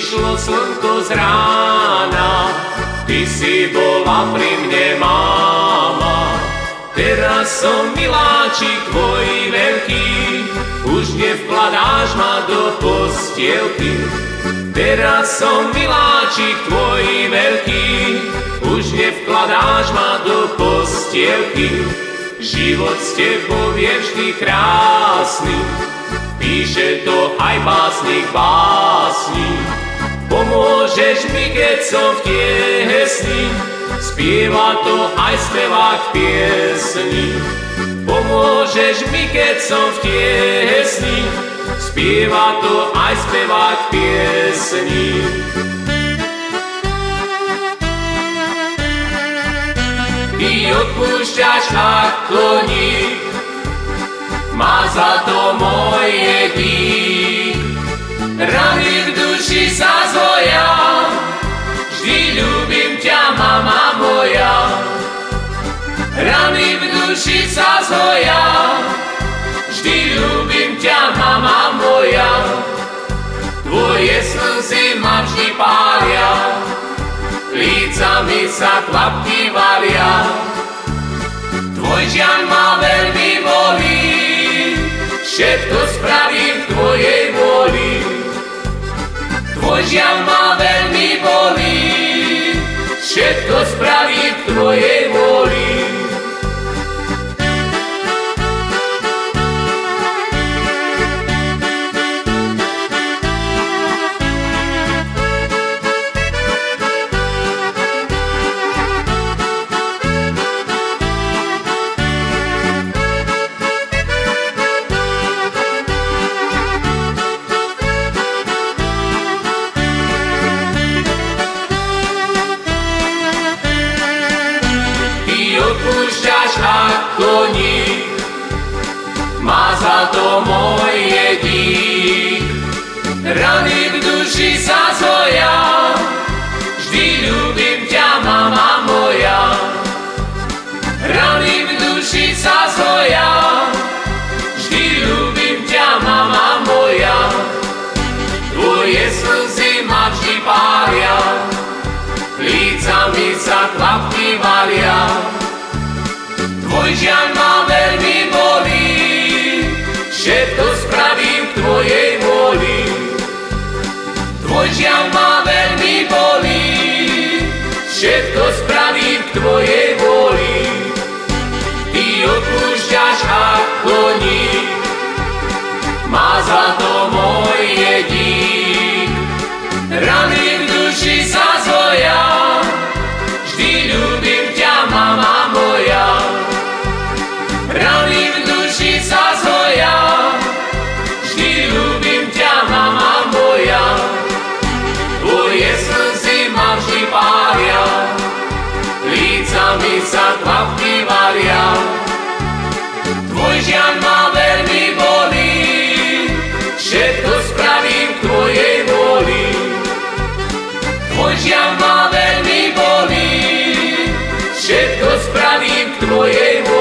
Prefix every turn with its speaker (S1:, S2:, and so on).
S1: vyšlo slnko z rána, ty si bola pri mne máma. Teraz som miláčik tvoj veľký, už nevkladáš ma do postielky. Teraz som miláčik tvoj veľký, už nevkladáš ma do postielky. Život s tebou je vždy krásny, píše to aj básnik básni. Pomôžeš mi, keď som v tiesni, spieva to aj spevák piesni. Pomôžeš mi, keď som v tiesni, spieva to aj spevák piesni. Ty odpúšťaš ako nik, má za to moje dík. Rany v duši sa zhoja, vždy ľúbim ťa, mama moja. Rany v duši sa zhoja, vždy ľúbim ťa, mama moja. Tvoje slzy ma vždy pália, lícami sa klapky valia. Tvoj žiaľ ma veľmi bolí, všetko spravím v tvojej vôli. Tvoj žiaľ ma veľmi bolí, všetko spravím v tvojej vôli. Odpúšťaš ako nik, má za to moje dík. Rany v duši sa zhoja, vždy ľúbim ťa, mama moja. Rany v duši sa zhoja, vždy ľúbim ťa, mama moja. Tvoje slzy ma vždy pália, lícami sa klapky valia. Tvoj žiaľ ma veľmi bolí, všetko spravím v tvojej vôli. Tvoj žiaľ ma veľmi bolí, všetko spravím v tvojej vôli. Ty odpúšťaš ako nik, má za to moje dík. Rany v duši sa zhoja, vždy ľúbim ťa, mama moja. Rany v duši sa zhoja, vždy ľúbim ťa, mama moja. Tvoje slzy ma vždy pália, lícami sa klapky valia. Tvoj žiaľ ma veľmi bolí, všetko spravím v tvojej vôli. Tvoj žiaľ ma veľmi bolí, všetko spravím v tvojej vôli.